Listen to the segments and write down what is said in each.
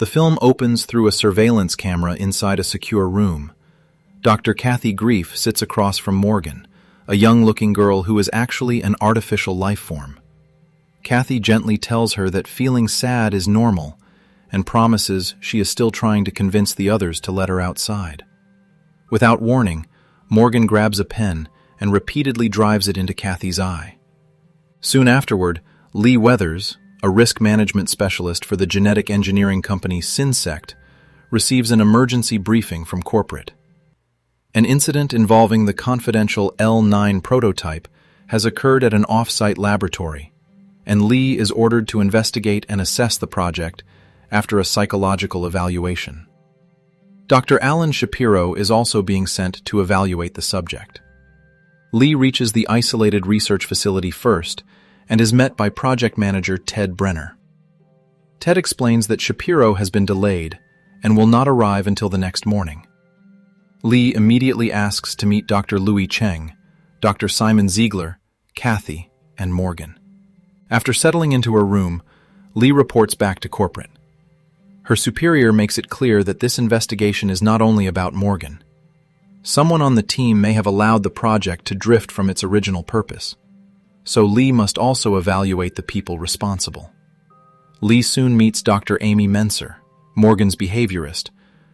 The film opens through a surveillance camera inside a secure room. Dr. Kathy Grief sits across from Morgan, a young-looking girl who is actually an artificial life form. Kathy gently tells her that feeling sad is normal and promises she is still trying to convince the others to let her outside. Without warning, Morgan grabs a pen and repeatedly drives it into Kathy's eye. Soon afterward, Lee Weathers, a risk management specialist for the genetic engineering company Synsect, receives an emergency briefing from corporate. An incident involving the confidential L9 prototype has occurred at an off-site laboratory, and Lee is ordered to investigate and assess the project after a psychological evaluation. Dr. Alan Shapiro is also being sent to evaluate the subject. Lee reaches the isolated research facility first and is met by project manager Ted Brenner. Ted explains that Shapiro has been delayed and will not arrive until the next morning. Lee immediately asks to meet Dr. Louis Cheng, Dr. Simon Ziegler, Kathy, and Morgan. After settling into her room, Lee reports back to corporate. Her superior makes it clear that this investigation is not only about Morgan. Someone on the team may have allowed the project to drift from its original purpose, so Lee must also evaluate the people responsible. Lee soon meets Dr. Amy Menser, Morgan's behaviorist,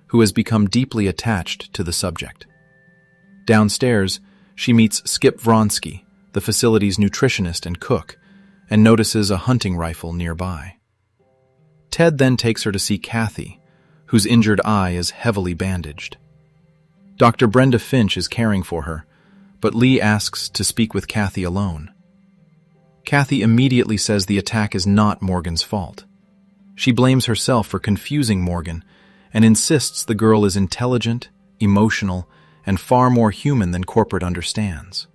who has become deeply attached to the subject. Downstairs, she meets Skip Vronsky, the facility's nutritionist and cook, and notices a hunting rifle nearby. Ted then takes her to see Kathy, whose injured eye is heavily bandaged. Dr. Brenda Finch is caring for her, but Lee asks to speak with Kathy alone. Kathy immediately says the attack is not Morgan's fault. She blames herself for confusing Morgan and insists the girl is intelligent, emotional, and far more human than corporate understands.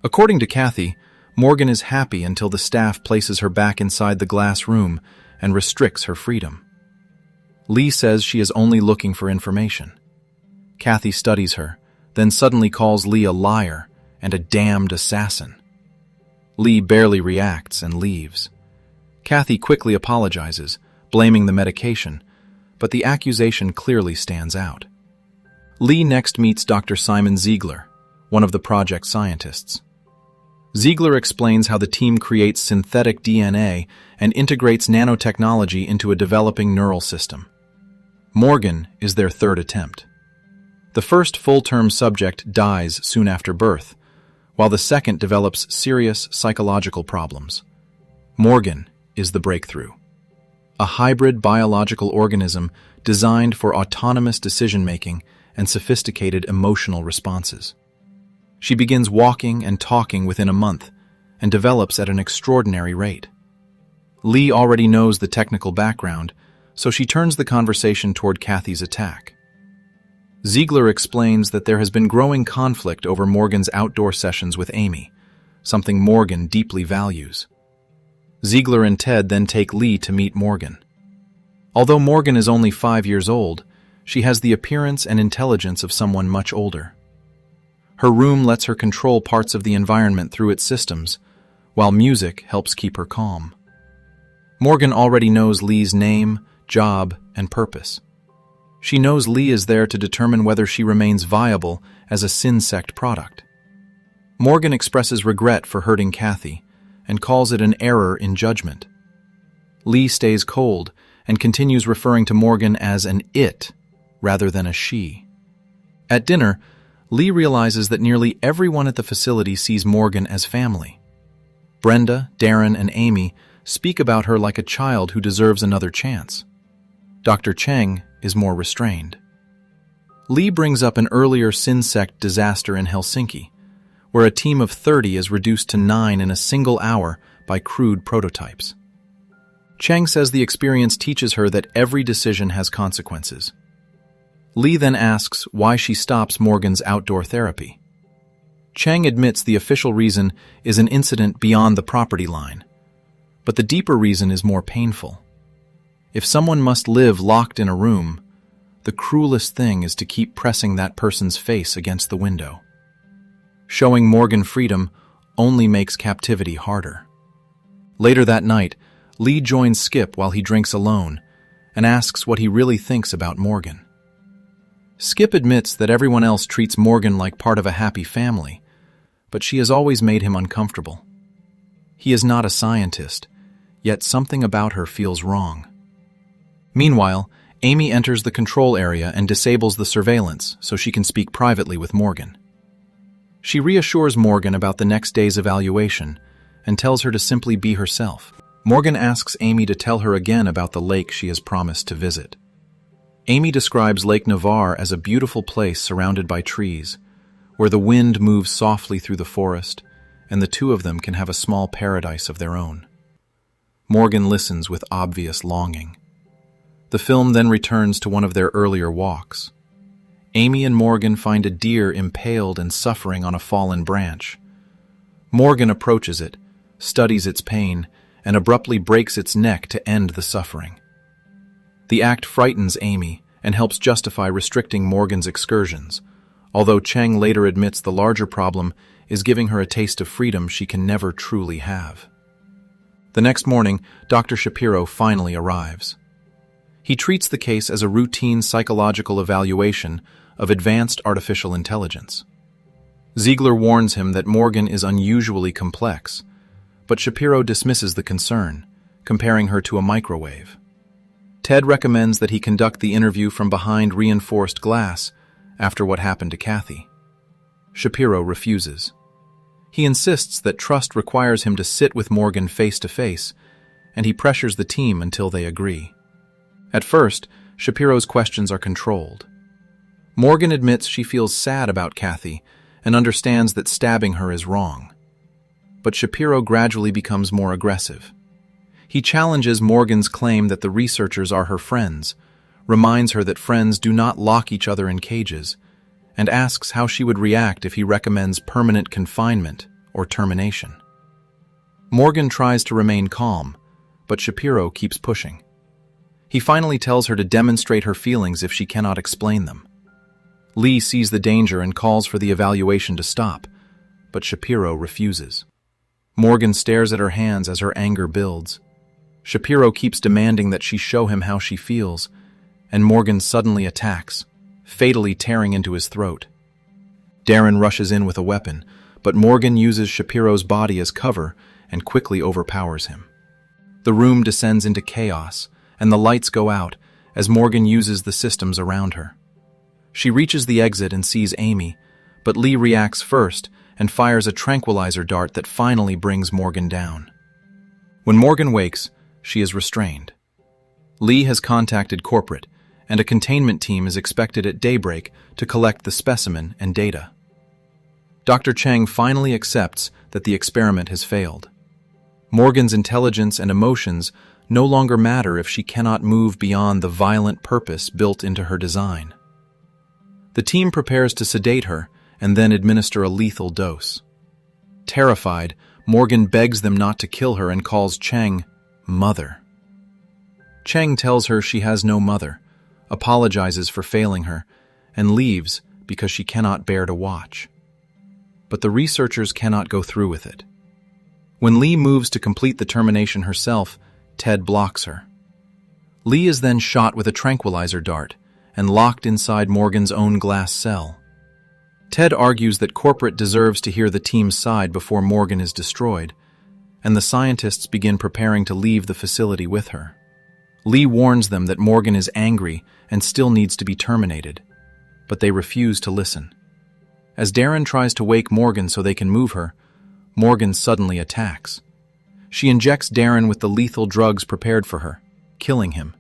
According to Kathy, Morgan is happy until the staff places her back inside the glass room and restricts her freedom. Lee says she is only looking for information. Kathy studies her, then suddenly calls Lee a liar and a damned assassin. Lee barely reacts and leaves. Kathy quickly apologizes, blaming the medication, but the accusation clearly stands out. Lee next meets Dr. Simon Ziegler, one of the project scientists. Ziegler explains how the team creates synthetic DNA and integrates nanotechnology into a developing neural system. Morgan is their third attempt. The first full-term subject dies soon after birth, while the second develops serious psychological problems. Morgan is the breakthrough. A hybrid biological organism designed for autonomous decision-making and sophisticated emotional responses. She begins walking and talking within a month and develops at an extraordinary rate. Lee already knows the technical background, so she turns the conversation toward Kathy's attack. Ziegler explains that there has been growing conflict over Morgan's outdoor sessions with Amy, something Morgan deeply values. Ziegler and Ted then take Lee to meet Morgan. Although Morgan is only 5 years old, she has the appearance and intelligence of someone much older. Her room lets her control parts of the environment through its systems, while music helps keep her calm. Morgan already knows Lee's name, job, and purpose. She knows Lee is there to determine whether she remains viable as a Synsect product. Morgan expresses regret for hurting Kathy and calls it an error in judgment. Lee stays cold and continues referring to Morgan as an it rather than a she. At dinner, Lee realizes that nearly everyone at the facility sees Morgan as family. Brenda, Darren, and Amy speak about her like a child who deserves another chance. Dr. Cheng is more restrained. Lee brings up an earlier Synsect disaster in Helsinki, where a team of 30 is reduced to 9 in a single hour by crude prototypes. Cheng says the experience teaches her that every decision has consequences. Lee then asks why she stops Morgan's outdoor therapy. Cheng admits the official reason is an incident beyond the property line, but the deeper reason is more painful. If someone must live locked in a room, the cruelest thing is to keep pressing that person's face against the window. Showing Morgan freedom only makes captivity harder. Later that night, Lee joins Skip while he drinks alone and asks what he really thinks about Morgan. Skip admits that everyone else treats Morgan like part of a happy family, but she has always made him uncomfortable. He is not a scientist, yet something about her feels wrong. Meanwhile, Amy enters the control area and disables the surveillance so she can speak privately with Morgan. She reassures Morgan about the next day's evaluation and tells her to simply be herself. Morgan asks Amy to tell her again about the lake she has promised to visit. Amy describes Lake Navarre as a beautiful place surrounded by trees, where the wind moves softly through the forest, and the two of them can have a small paradise of their own. Morgan listens with obvious longing. The film then returns to one of their earlier walks. Amy and Morgan find a deer impaled and suffering on a fallen branch. Morgan approaches it, studies its pain, and abruptly breaks its neck to end the suffering. The act frightens Amy and helps justify restricting Morgan's excursions, although Cheng later admits the larger problem is giving her a taste of freedom she can never truly have. The next morning, Dr. Shapiro finally arrives. He treats the case as a routine psychological evaluation of advanced artificial intelligence. Ziegler warns him that Morgan is unusually complex, but Shapiro dismisses the concern, comparing her to a microwave. Ted recommends that he conduct the interview from behind reinforced glass after what happened to Kathy. Shapiro refuses. He insists that trust requires him to sit with Morgan face to face, and he pressures the team until they agree. At first, Shapiro's questions are controlled. Morgan admits she feels sad about Kathy and understands that stabbing her is wrong. But Shapiro gradually becomes more aggressive. He challenges Morgan's claim that the researchers are her friends, reminds her that friends do not lock each other in cages, and asks how she would react if he recommends permanent confinement or termination. Morgan tries to remain calm, but Shapiro keeps pushing. He finally tells her to demonstrate her feelings if she cannot explain them. Lee sees the danger and calls for the evaluation to stop, but Shapiro refuses. Morgan stares at her hands as her anger builds. Shapiro keeps demanding that she show him how she feels, and Morgan suddenly attacks, fatally tearing into his throat. Darren rushes in with a weapon, but Morgan uses Shapiro's body as cover and quickly overpowers him. The room descends into chaos, and the lights go out as Morgan uses the systems around her. She reaches the exit and sees Amy, but Lee reacts first and fires a tranquilizer dart that finally brings Morgan down. When Morgan wakes, she is restrained. Lee has contacted corporate, and a containment team is expected at daybreak to collect the specimen and data. Dr. Cheng finally accepts that the experiment has failed. Morgan's intelligence and emotions no longer matter if she cannot move beyond the violent purpose built into her design. The team prepares to sedate her and then administer a lethal dose. Terrified, Morgan begs them not to kill her and calls Cheng mother. Cheng tells her she has no mother, apologizes for failing her, and leaves because she cannot bear to watch. But the researchers cannot go through with it. When Lee moves to complete the termination herself, Ted blocks her. Lee is then shot with a tranquilizer dart and locked inside Morgan's own glass cell. Ted argues that corporate deserves to hear the team's side before Morgan is destroyed, and the scientists begin preparing to leave the facility with her. Lee warns them that Morgan is angry and still needs to be terminated, but they refuse to listen. As Darren tries to wake Morgan so they can move her, Morgan suddenly attacks. She injects Darren with the lethal drugs prepared for her, killing him.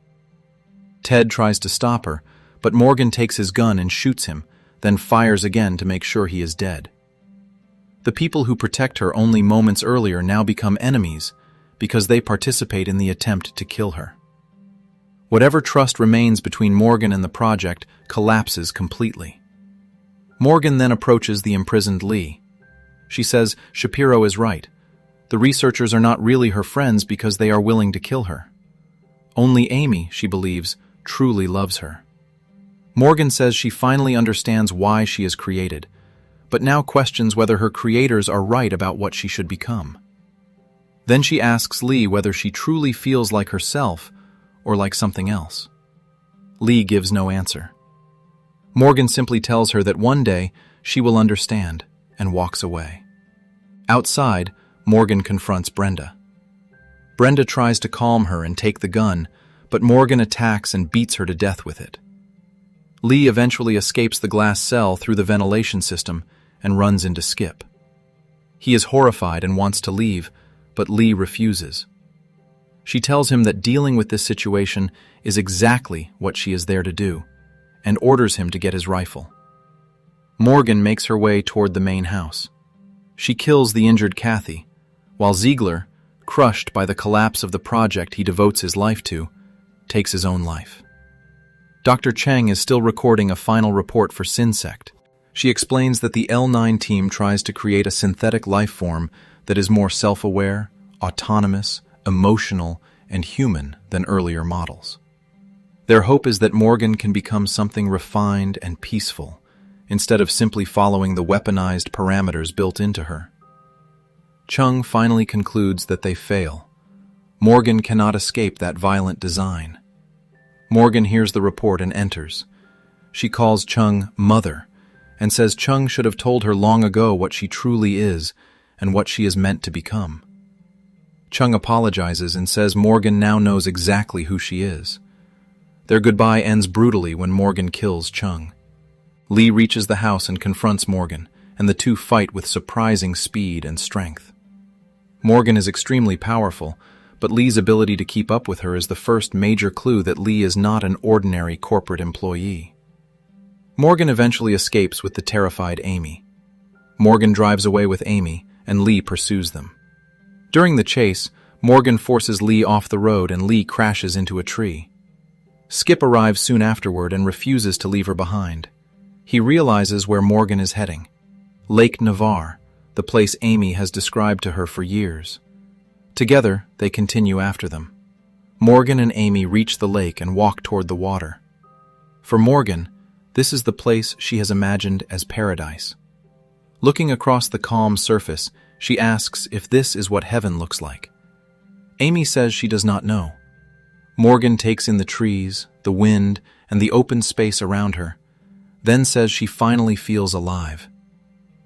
Ted tries to stop her, but Morgan takes his gun and shoots him, then fires again to make sure he is dead. The people who protect her only moments earlier now become enemies because they participate in the attempt to kill her. Whatever trust remains between Morgan and the project collapses completely. Morgan then approaches the imprisoned Lee. She says Shapiro is right. The researchers are not really her friends because they are willing to kill her. Only Amy, she believes, truly loves her. Morgan says she finally understands why she is created, but now questions whether her creators are right about what she should become. Then she asks Lee whether she truly feels like herself or like something else? Lee gives no answer. Morgan simply tells her that one day she will understand and walks away. Outside, Morgan confronts Brenda. Brenda tries to calm her and take the gun, but Morgan attacks and beats her to death with it. Lee eventually escapes the glass cell through the ventilation system and runs into Skip. He is horrified and wants to leave, but Lee refuses. She tells him that dealing with this situation is exactly what she is there to do, and orders him to get his rifle. Morgan makes her way toward the main house. She kills the injured Kathy, while Ziegler, crushed by the collapse of the project he devotes his life to, takes his own life. Dr. Cheng is still recording a final report for Synsect. She explains that the L9 team tries to create a synthetic life form that is more self-aware, autonomous, emotional, and human than earlier models. Their hope is that Morgan can become something refined and peaceful, instead of simply following the weaponized parameters built into her. Chung finally concludes that they fail. Morgan cannot escape that violent design. Morgan hears the report and enters. She calls Chung Mother and says Chung should have told her long ago what she truly is and what she is meant to become. Chung apologizes and says Morgan now knows exactly who she is. Their goodbye ends brutally when Morgan kills Chung. Lee reaches the house and confronts Morgan, and the two fight with surprising speed and strength. Morgan is extremely powerful, but Lee's ability to keep up with her is the first major clue that Lee is not an ordinary corporate employee. Morgan eventually escapes with the terrified Amy. Morgan drives away with Amy, and Lee pursues them. During the chase, Morgan forces Lee off the road and Lee crashes into a tree. Skip arrives soon afterward and refuses to leave her behind. He realizes where Morgan is heading: Lake Navarre, the place Amy has described to her for years. Together, they continue after them. Morgan and Amy reach the lake and walk toward the water. For Morgan, this is the place she has imagined as paradise. Looking across the calm surface, she asks if this is what heaven looks like. Amy says she does not know. Morgan takes in the trees, the wind, and the open space around her, then says she finally feels alive.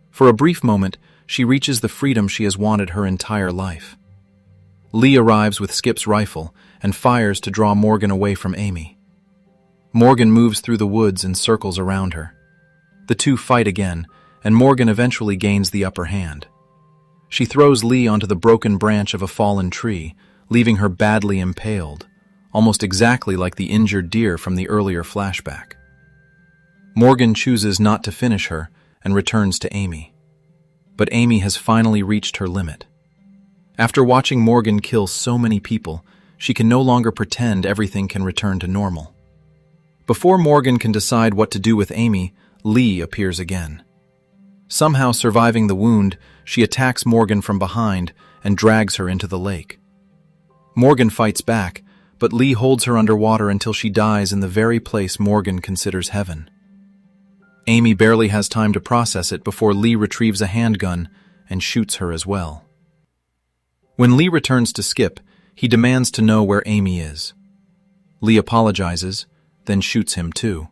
For a brief moment, she reaches the freedom she has wanted her entire life. Lee arrives with Skip's rifle and fires to draw Morgan away from Amy. Morgan moves through the woods and circles around her. The two fight again, and Morgan eventually gains the upper hand. She throws Lee onto the broken branch of a fallen tree, leaving her badly impaled, almost exactly like the injured deer from the earlier flashback. Morgan chooses not to finish her and returns to Amy. But Amy has finally reached her limit. After watching Morgan kill so many people, she can no longer pretend everything can return to normal. Before Morgan can decide what to do with Amy, Lee appears again. Somehow surviving the wound, she attacks Morgan from behind and drags her into the lake. Morgan fights back, but Lee holds her underwater until she dies in the very place Morgan considers heaven. Amy barely has time to process it before Lee retrieves a handgun and shoots her as well. When Lee returns to Skip, he demands to know where Amy is. Lee apologizes, then shoots him too.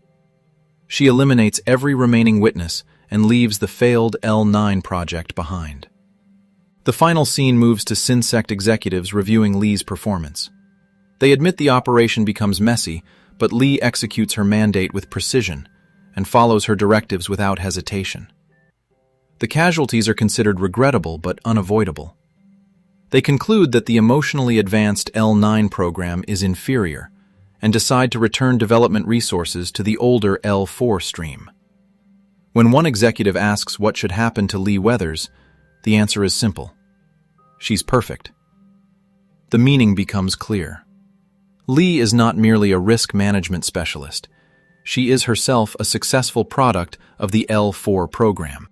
She eliminates every remaining witness and leaves the failed L9 project behind. The final scene moves to Synsect executives reviewing Lee's performance. They admit the operation becomes messy, but Lee executes her mandate with precision and follows her directives without hesitation. The casualties are considered regrettable but unavoidable. They conclude that the emotionally advanced L9 program is inferior and decide to return development resources to the older L4 stream. When one executive asks what should happen to Lee Weathers, the answer is simple: she's perfect. The meaning becomes clear. Lee is not merely a risk management specialist. She is herself a successful product of the L4 program.